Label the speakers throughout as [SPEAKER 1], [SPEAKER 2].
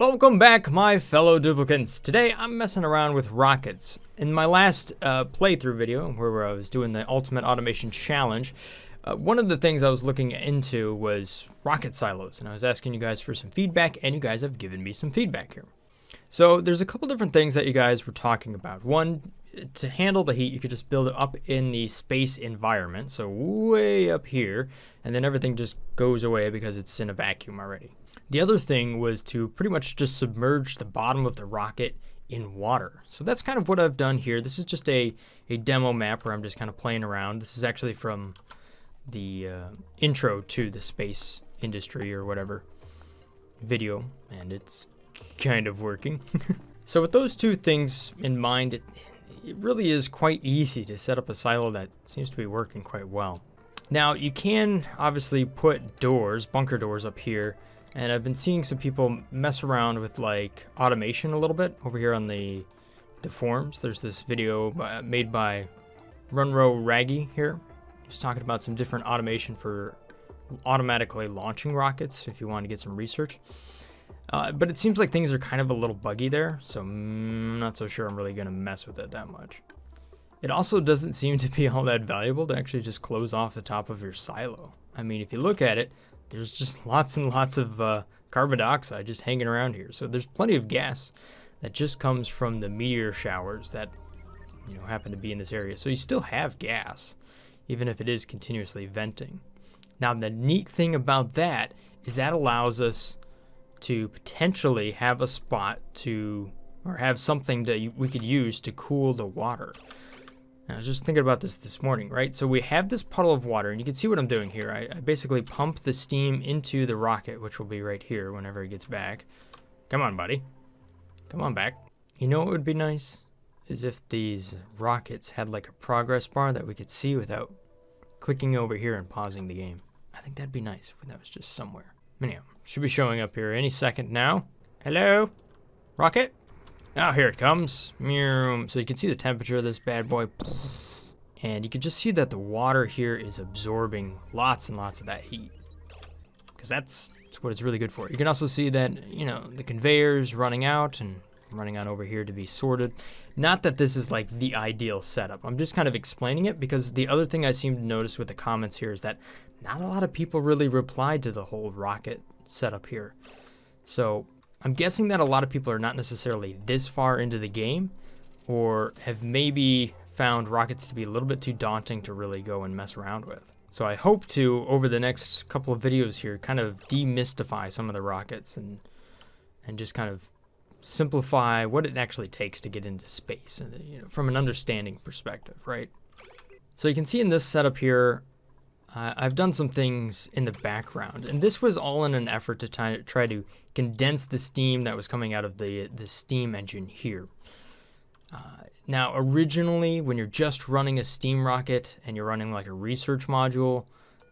[SPEAKER 1] Welcome back, my fellow duplicants. Today I'm messing around with rockets. In my last playthrough video, where I was doing the Ultimate Automation Challenge, one of the things I was looking into was rocket silos, and I was asking you guys for some feedback, and you guys have given me some feedback here. So there's a couple different things that you guys were talking about. One, to handle the heat, you could just build it up in the space environment, so way up here, and then everything just goes away because it's in a vacuum already. The other thing was to pretty much just submerge the bottom of the rocket in water. So that's kind of what I've done here. This is just a demo map where I'm just kind of playing around. This is actually from the intro to the space industry or whatever video, and it's kind of working. So with those two things in mind, it really is quite easy to set up a silo that seems to be working quite well. Now you can obviously put doors, bunker doors up here, and I've been seeing some people mess around with like automation a little bit over here on the forums. There's this video made by Runro Raggy here. He's talking about some different automation for automatically launching rockets if you want to get some research. But it seems like things are kind of a little buggy there, so I'm not so sure I'm really going to mess with it that much. It also doesn't seem to be all that valuable to actually just close off the top of your silo. I mean, if you look at it, there's just lots and lots of carbon dioxide just hanging around here. So there's plenty of gas that just comes from the meteor showers that, you know, happen to be in this area. So you still have gas, even if it is continuously venting. Now, the neat thing about that is that allows us to potentially have a spot or have something that we could use to cool the water. I was just thinking about this morning, right? So we have this puddle of water, and you can see what I'm doing here. I basically pump the steam into the rocket, which will be right here whenever it gets back. Come on, buddy. Come on back. You know what would be nice? Is if these rockets had like a progress bar that we could see without clicking over here and pausing the game. I think that'd be nice if that was just somewhere. Anyhow, should be showing up here any second now. Hello? Rocket? Oh, here it comes. So you can see the temperature of this bad boy. And you can just see that the water here is absorbing lots and lots of that heat, because that's what it's really good for. You can also see that, you know, the conveyor's running out and running on over here to be sorted. Not that this is like the ideal setup. I'm just kind of explaining it because the other thing I seem to notice with the comments here is that not a lot of people really replied to the whole rocket setup here. So I'm guessing that a lot of people are not necessarily this far into the game, or have maybe found rockets to be a little bit too daunting to really go and mess around with. So I hope to, over the next couple of videos here, kind of demystify some of the rockets and just kind of simplify what it actually takes to get into space, you know, from an understanding perspective, right? So you can see in this setup here, I've done some things in the background, and this was all in an effort to try to condense the steam that was coming out of the steam engine here. Now, originally, when you're just running a steam rocket and you're running like a research module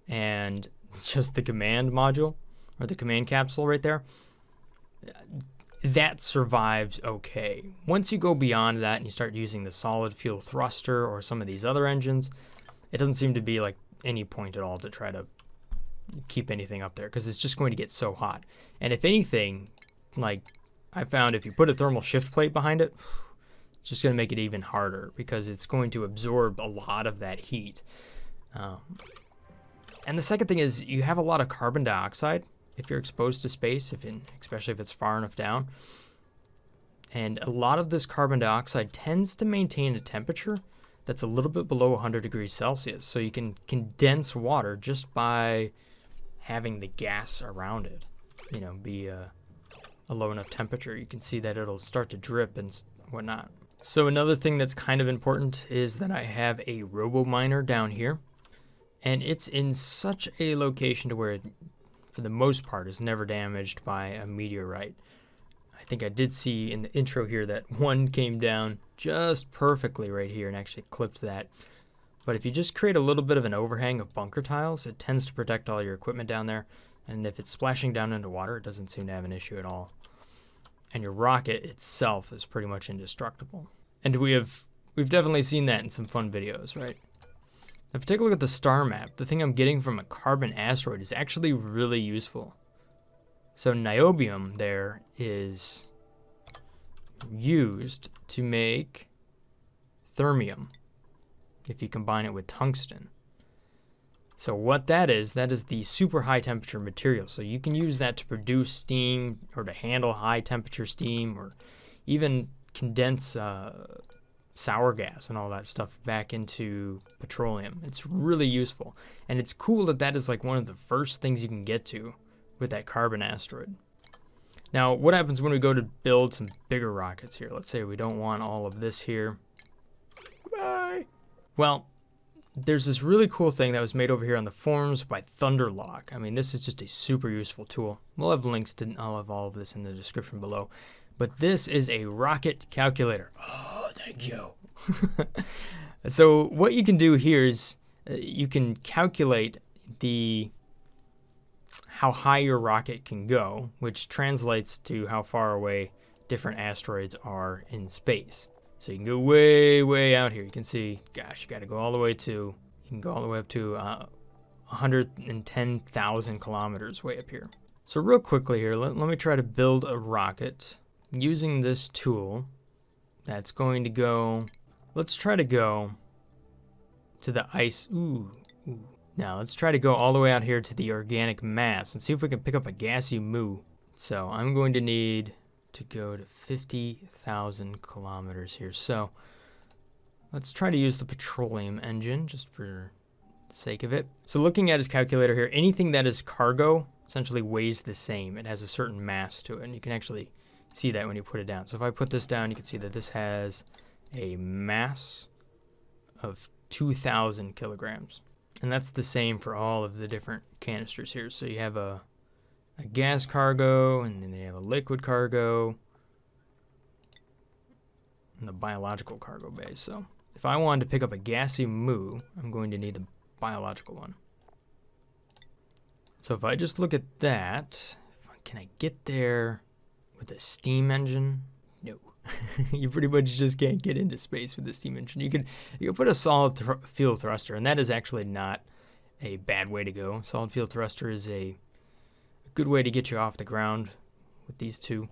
[SPEAKER 1] and just the command module or the command capsule right there, that survives okay. Once you go beyond that and you start using the solid fuel thruster or some of these other engines, it doesn't seem to be like any point at all to try to keep anything up there, because it's just going to get so hot. And if anything, like I found, if you put a thermal shift plate behind it, it's just going to make it even harder because it's going to absorb a lot of that heat. And the second thing is you have a lot of carbon dioxide if you're exposed to space, especially if it's far enough down. And a lot of this carbon dioxide tends to maintain a temperature that's a little bit below 100 degrees Celsius. So you can condense water just by having the gas around it, you know, be a low enough temperature. You can see that it'll start to drip and whatnot. So another thing that's kind of important is that I have a robo miner down here, and it's in such a location to where it, for the most part, is never damaged by a meteorite. I think I did see in the intro here that one came down just perfectly right here and actually clipped that. But if you just create a little bit of an overhang of bunker tiles, it tends to protect all your equipment down there. And if it's splashing down into water, it doesn't seem to have an issue at all. And your rocket itself is pretty much indestructible. And we've definitely seen that in some fun videos, right? If you take a look at the star map, the thing I'm getting from a carbon asteroid is actually really useful. So niobium there is used to make thermium if you combine it with tungsten. So what that is the super high temperature material. So you can use that to produce steam or to handle high temperature steam or even condense sour gas and all that stuff back into petroleum. It's really useful. And it's cool that that is like one of the first things you can get to with that carbon asteroid. Now, what happens when we go to build some bigger rockets here? Let's say we don't want all of this here. Bye. Well, there's this really cool thing that was made over here on the forums by Thunderlock. I mean, this is just a super useful tool. We'll have links to I'll have all of this in the description below. But this is a rocket calculator. Oh, thank you. So what you can do here is you can calculate how high your rocket can go, which translates to how far away different asteroids are in space. So you can go way, way out here. You can see, gosh, you got to go all the way to, you can go all the way up to 110,000 kilometers way up here. So real quickly here, let me try to build a rocket using this tool that's going to go, let's try to go to the ice. Ooh. Now let's try to go all the way out here to the organic mass and see if we can pick up a gassy moo. So I'm going to need to go to 50,000 kilometers here. So let's try to use the petroleum engine just for the sake of it. So looking at his calculator here, anything that is cargo essentially weighs the same. It has a certain mass to it, and you can actually see that when you put it down. So if I put this down, you can see that this has a mass of 2,000 kilograms. And that's the same for all of the different canisters here. So you have a gas cargo, and then you have a liquid cargo, and the biological cargo bay. So if I wanted to pick up a gassy moo, I'm going to need the biological one. So if I just look at that, can I get there with a steam engine? No. You pretty much just can't get into space with the steam engine. You could put a solid fuel thruster, and that is actually not a bad way to go. Solid fuel thruster is a good way to get you off the ground with these two.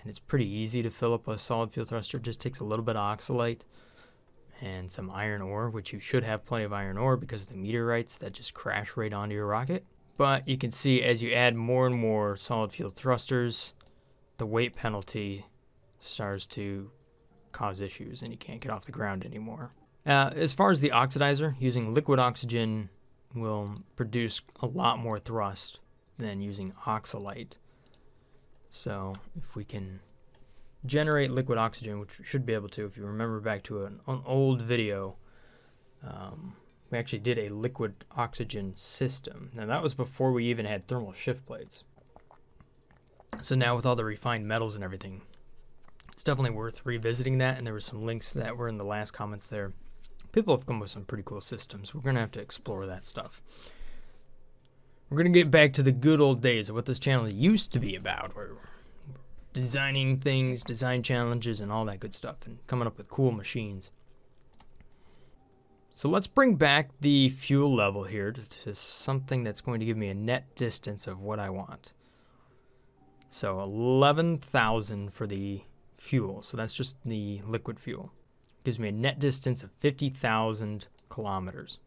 [SPEAKER 1] And it's pretty easy to fill up a solid fuel thruster. It just takes a little bit of oxalate and some iron ore, which you should have plenty of iron ore because of the meteorites that just crash right onto your rocket. But you can see as you add more and more solid fuel thrusters, the weight penalty starts to cause issues and you can't get off the ground anymore. As far as the oxidizer, using liquid oxygen will produce a lot more thrust than using oxalate. So if we can generate liquid oxygen, which we should be able to, if you remember back to an old video, we actually did a liquid oxygen system. Now that was before we even had thermal shift plates. So now with all the refined metals and everything, it's definitely worth revisiting that, and there were some links that were in the last comments there. People have come with some pretty cool systems. We're going to have to explore that stuff. We're going to get back to the good old days of what this channel used to be about, where we're designing things, design challenges, and all that good stuff, and coming up with cool machines. So let's bring back the fuel level here to something that's going to give me a net distance of what I want. So 11,000 for the fuel. So that's just the liquid fuel. Gives me a net distance of 50,000 kilometers.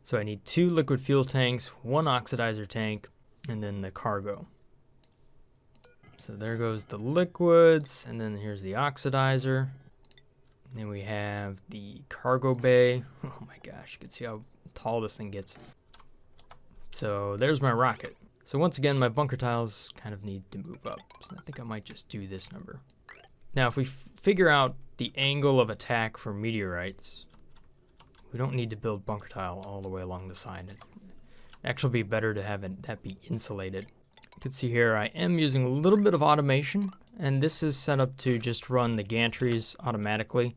[SPEAKER 1] So I need 2 liquid fuel tanks, 1 oxidizer tank, and then the cargo. So there goes the liquids, and then here's the oxidizer. And then we have the cargo bay. Oh my gosh, you can see how tall this thing gets. So there's my rocket. So once again, my bunker tiles kind of need to move up. So I think I might just do this number. Now, if we figure out the angle of attack for meteorites, we don't need to build bunker tile all the way along the side. It'd actually be better to have that be insulated. You can see here I am using a little bit of automation, and this is set up to just run the gantries automatically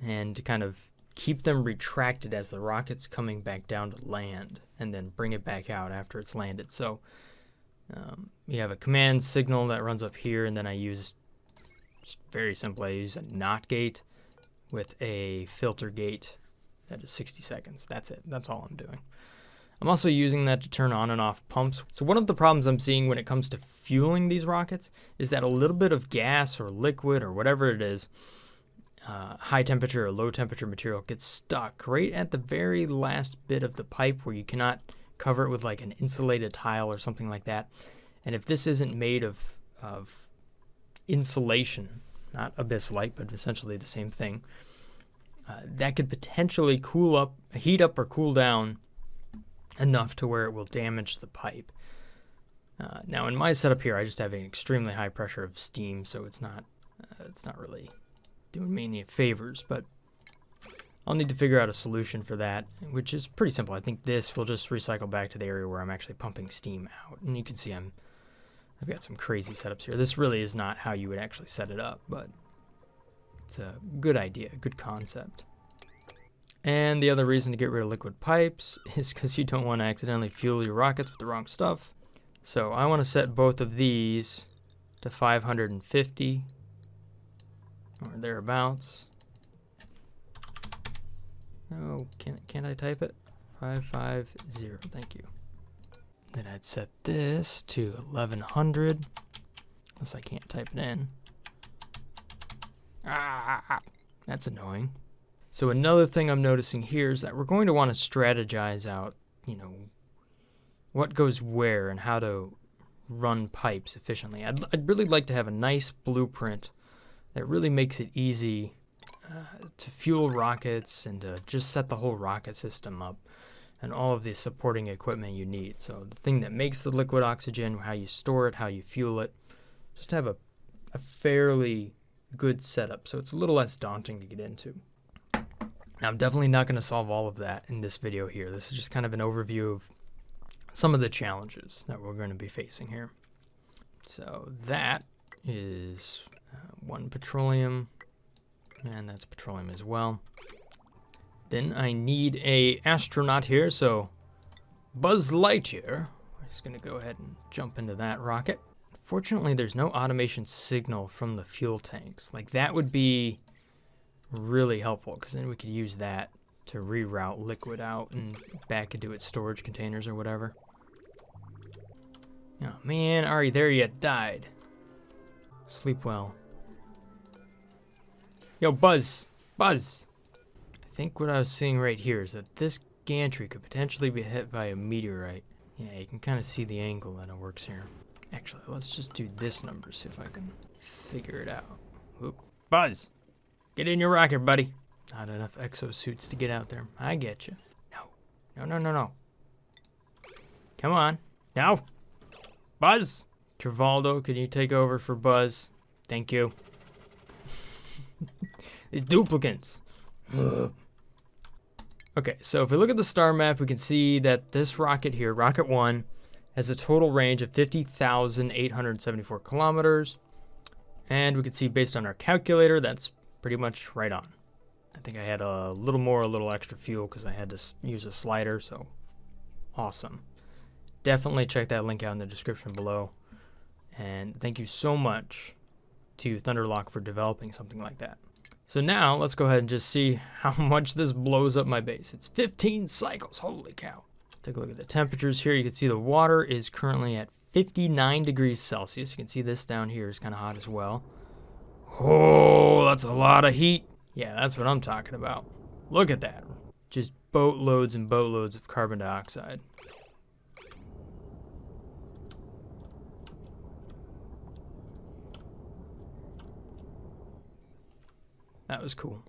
[SPEAKER 1] and to kind of keep them retracted as the rocket's coming back down to land, and then bring it back out after it's landed. So you have a command signal that runs up here, and then I use, just very simply, I use a NOT gate with a filter gate that is 60 seconds. That's it. That's all I'm doing. I'm also using that to turn on and off pumps. So one of the problems I'm seeing when it comes to fueling these rockets is that a little bit of gas or liquid or whatever it is, high temperature or low temperature material, gets stuck right at the very last bit of the pipe where you cannot cover it with like an insulated tile or something like that. And if this isn't made of insulation, not abyss-like, but essentially the same thing, that could potentially heat up or cool down enough to where it will damage the pipe. Now in my setup here, I just have an extremely high pressure of steam, so it's not really doing me any favors, but I'll need to figure out a solution for that, which is pretty simple. I think this will just recycle back to the area where I'm actually pumping steam out. And you can see I've got some crazy setups here. This really is not how you would actually set it up, but it's a good idea, a good concept. And the other reason to get rid of liquid pipes is because you don't want to accidentally fuel your rockets with the wrong stuff. So I want to set both of these to 550 or thereabouts. Oh, can't I type it? 550, thank you. Then I'd set this to 1100, unless I can't type it in. That's annoying. So another thing I'm noticing here is that we're going to want to strategize out, what goes where and how to run pipes efficiently. I'd really like to have a nice blueprint that really makes it easy to fuel rockets and to just set the whole rocket system up and all of the supporting equipment you need. So the thing that makes the liquid oxygen, how you store it, how you fuel it, just have a fairly good setup so it's a little less daunting to get into. Now I'm definitely not going to solve all of that in this video here. This is just kind of an overview of some of the challenges that we're going to be facing here. So that is one petroleum, and that's petroleum as well. Then I need a astronaut here, so Buzz Lightyear. We're just going to go ahead and jump into that rocket. Fortunately, there's no automation signal from the fuel tanks. Like, that would be really helpful, because then we could use that to reroute liquid out and back into its storage containers or whatever. Oh man, Ari, there you died. Sleep well. Yo, Buzz! Buzz! I think what I was seeing right here is that this gantry could potentially be hit by a meteorite. Yeah, you can kind of see the angle that it works here. Actually, let's just do this number, see if I can figure it out. Whoop. Buzz! Get in your rocket, buddy. Not enough exosuits to get out there. I get you. No. Come on. No! Buzz! Travaldo, can you take over for Buzz? Thank you. These duplicants. Okay, so if we look at the star map, we can see that this rocket here, Rocket 1, has a total range of 50,874 kilometers. And we can see based on our calculator, that's pretty much right on. I think I had a little extra fuel because I had to use a slider, so awesome. Definitely check that link out in the description below. And thank you so much to Thunderlock for developing something like that. So now let's go ahead and just see how much this blows up my base. It's 15 cycles, holy cow. Take a look at the temperatures here. You can see the water is currently at 59 degrees Celsius. You can see this down here is kind of hot as well. Oh, that's a lot of heat. Yeah, that's what I'm talking about. Look at that. Just boatloads and boatloads of carbon dioxide. That was cool.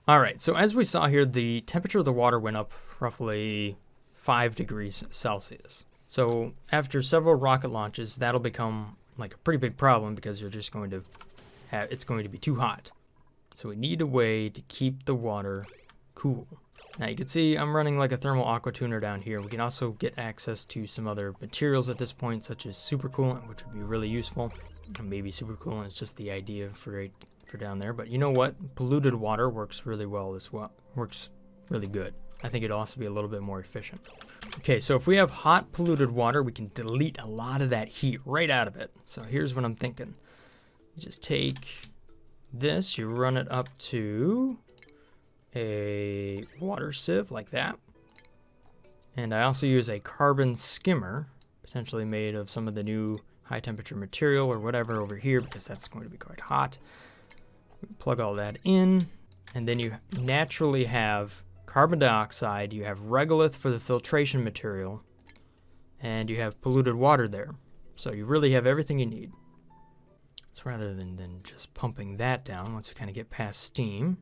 [SPEAKER 1] Alright, so as we saw here, the temperature of the water went up roughly 5 degrees Celsius. So after several rocket launches, that'll become like a pretty big problem because you're just going to have, it's going to be too hot. So we need a way to keep the water cool. Now you can see I'm running like a thermal aqua tuner down here. We can also get access to some other materials at this point, such as supercoolant, which would be really useful. And maybe supercoolant is just the idea for down there, but you know what? Polluted water works really well as well. Works really good. I think it'd also be a little bit more efficient. Okay, so if we have hot polluted water, we can delete a lot of that heat right out of it. So here's what I'm thinking. You just take this, you run it up to a water sieve like that. And I also use a carbon skimmer, potentially made of some of the new high temperature material or whatever over here, because that's going to be quite hot. Plug all that in, and then you naturally have carbon dioxide, you have regolith for the filtration material, and you have polluted water there. So you really have everything you need. So rather than just pumping that down, once we kind of get past steam,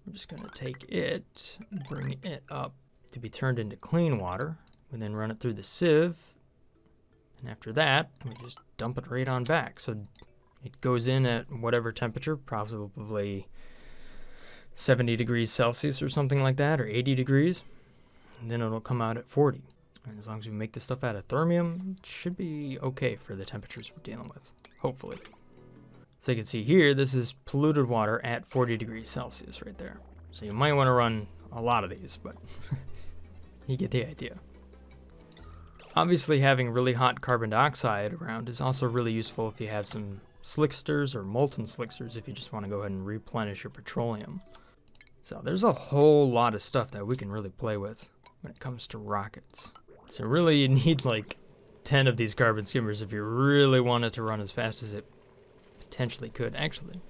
[SPEAKER 1] we're just going to take it, bring it up to be turned into clean water. We then run it through the sieve, and after that, we just dump it right on back. So it goes in at whatever temperature, probably 70 degrees Celsius or something like that, or 80 degrees, and then it'll come out at 40. And as long as we make this stuff out of thermium, it should be okay for the temperatures we're dealing with, hopefully. So you can see here, this is polluted water at 40 degrees Celsius right there. So you might want to run a lot of these, but you get the idea. Obviously, having really hot carbon dioxide around is also really useful if you have some slicksters or molten slicksters, if you just want to go ahead and replenish your petroleum. So there's a whole lot of stuff that we can really play with when it comes to rockets. So really you need like 10 of these carbon skimmers if you really want it to run as fast as it potentially could. Actually,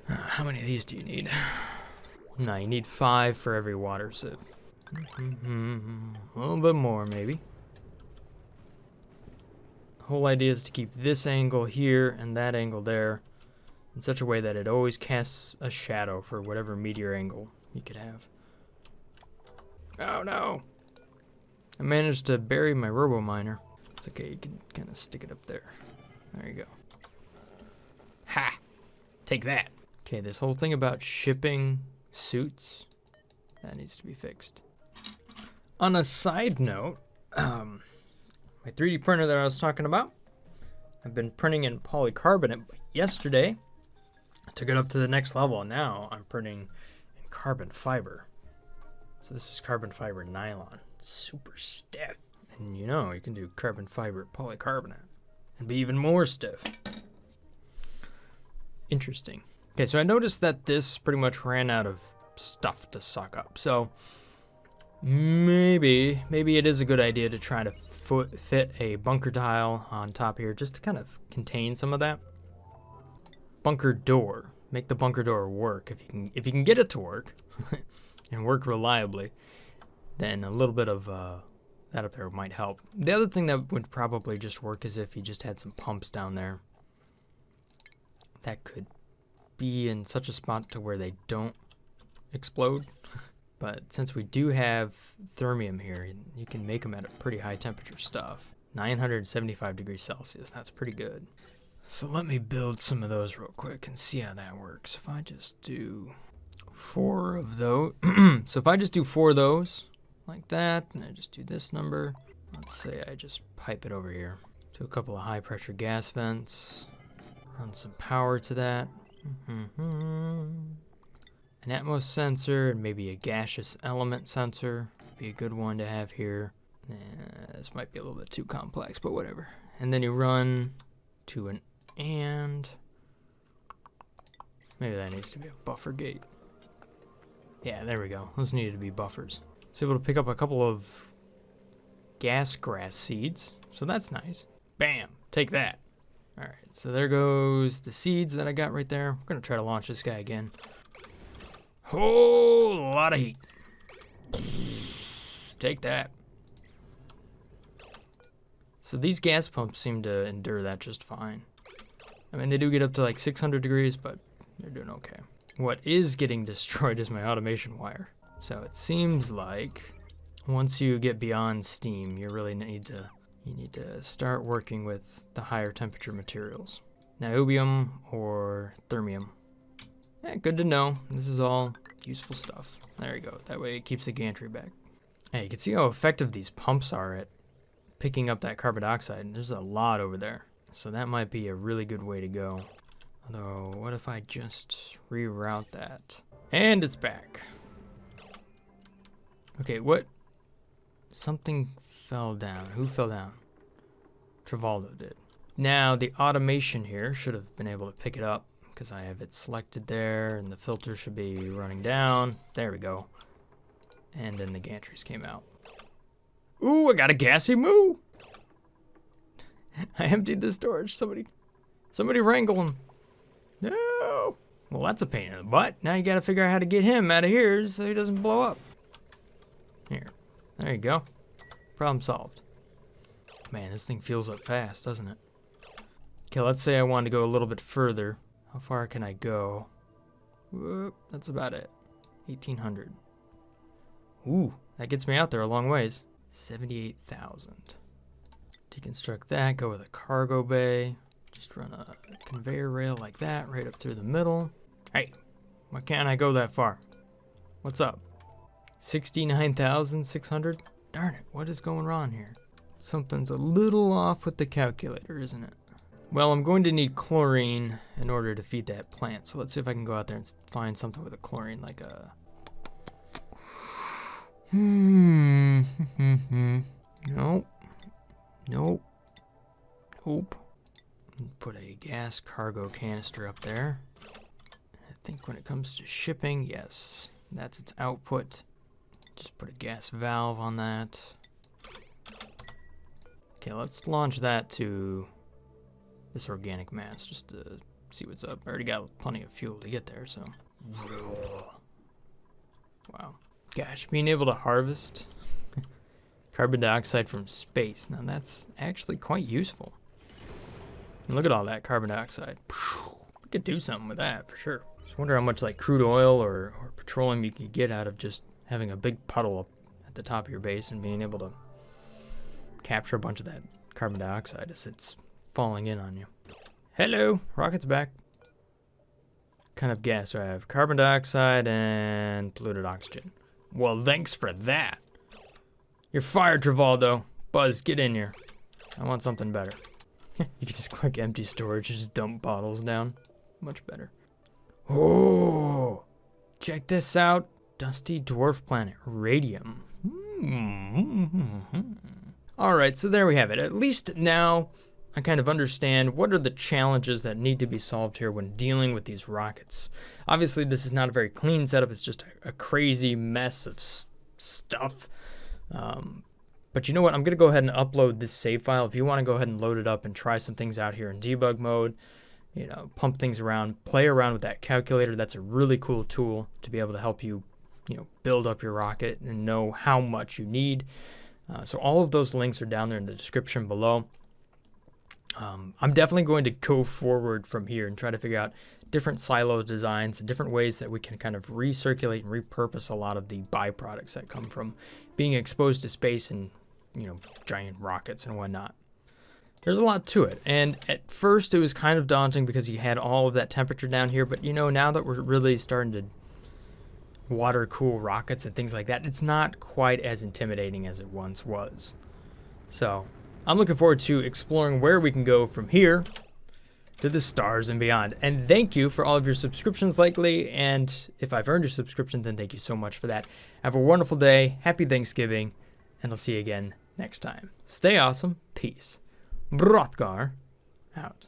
[SPEAKER 1] how many of these do you need? No, you need 5 for every water sieve. A little bit more, maybe. The whole idea is to keep this angle here and that angle there in such a way that it always casts a shadow for whatever meteor angle you could have. Oh no! I managed to bury my robo miner. It's okay, you can kind of stick it up there. There you go. Ha! Take that! Okay, this whole thing about shipping suits, that needs to be fixed. On a side note, my 3D printer that I was talking about, I've been printing in polycarbonate, but yesterday I took it up to the next level, and now I'm printing in carbon fiber. So this is carbon fiber nylon. It's super stiff. And you know, you can do carbon fiber polycarbonate and be even more stiff. Interesting. Okay, so I noticed that this pretty much ran out of stuff to suck up. So maybe it is a good idea to try to fit a bunker tile on top here just to kind of contain some of that. Bunker door. Make the bunker door work. If you can get it to work and work reliably, then a little bit of that up there might help. The other thing that would probably just work is if you just had some pumps down there. That could be in such a spot to where they don't explode. But since we do have thermium here, you can make them at a pretty high temperature stuff. 975 degrees Celsius, that's pretty good. So let me build some of those real quick and see how that works. If I just do 4 of those, so if I just do 4 of those, like that, and I just do this number, let's say I just pipe it over here to a couple of high pressure gas vents, run some power to that. An Atmos sensor and maybe a gaseous element sensor would be a good one to have here. This might be a little bit too complex, but whatever. And then you run to an and. Maybe that needs to be a buffer gate. Yeah, there we go. Those needed to be buffers. So able to pick up a couple of gas grass seeds. So that's nice. Bam! Take that. Alright, so there goes the seeds that I got right there. We're going to try to launch this guy again. Whole lot of heat. Take that. So these gas pumps seem to endure that just fine. I mean, they do get up to like 600 degrees, but they're doing okay. What is getting destroyed is my automation wire. So it seems like once you get beyond steam, you really need to start working with the higher temperature materials. Niobium or thermium. Yeah, good to know. This is all useful stuff. There you go. That way it keeps the gantry back. Hey, you can see how effective these pumps are at picking up that carbon dioxide. There's a lot over there. So that might be a really good way to go. Although, what if I just reroute that? And it's back. Okay, what? Something fell down. Who fell down? Travaldo did. Now, the automation here should have been able to pick it up because I have it selected there and the filter should be running down. There we go. And then the gantries came out. Ooh, I got a gassy moo! I emptied the storage. Somebody wrangle him. No! Well, that's a pain in the butt. Now you gotta figure out how to get him out of here so he doesn't blow up. Here. There you go. Problem solved. Man, this thing fuels up fast, doesn't it? Okay, let's say I wanted to go a little bit further. How far can I go? Whoop, that's about it. 1,800. Ooh, that gets me out there a long ways. 78,000. Deconstruct that, go with a cargo bay. Just run a conveyor rail like that right up through the middle. Hey, why can't I go that far? What's up? 69,600? Darn it, what is going on here? Something's a little off with the calculator, isn't it? Well, I'm going to need chlorine in order to feed that plant. So let's see if I can go out there and find something with a chlorine, like a... Nope. Nope. Nope. Put a gas cargo canister up there. I think when it comes to shipping, yes, that's its output. Just put a gas valve on that. Okay, let's launch that to this organic mass just to see what's up. I already got plenty of fuel to get there, so. Wow. Gosh, being able to harvest carbon dioxide from space. Now that's actually quite useful. And look at all that carbon dioxide. We could do something with that for sure. Just wonder how much like crude oil or petroleum you could get out of just having a big puddle up at the top of your base and being able to capture a bunch of that carbon dioxide as it's falling in on you. Hello, rocket's back. What kind of gas do I have? Carbon dioxide and polluted oxygen. Well, thanks for that. You're fired, Travoldo. Buzz, get in here. I want something better. You can just click empty storage and just dump bottles down. Much better. Oh, check this out. Dusty dwarf planet, radium. All right, so there we have it. At least now I kind of understand what are the challenges that need to be solved here when dealing with these rockets. Obviously, this is not a very clean setup. It's just a crazy mess of stuff. But you know what? I'm going to go ahead and upload this save file. If you want to go ahead and load it up and try some things out here in debug mode, you know, pump things around, play around with that calculator. That's a really cool tool to be able to help you, you know, build up your rocket and know how much you need. So all of those links are down there in the description below. I'm definitely going to go forward from here and try to figure out different silo designs and different ways that we can kind of recirculate and repurpose a lot of the byproducts that come from being exposed to space and, you know, giant rockets and whatnot. There's a lot to it, and at first it was kind of daunting because you had all of that temperature down here, but you know, now that we're really starting to water cool rockets and things like that, it's not quite as intimidating as it once was. So I'm looking forward to exploring where we can go from here to the stars and beyond. And thank you for all of your subscriptions lately, and if I've earned your subscription, then thank you so much for that. Have a wonderful day, happy Thanksgiving, and I'll see you again next time. Stay awesome, peace. Brothgar out.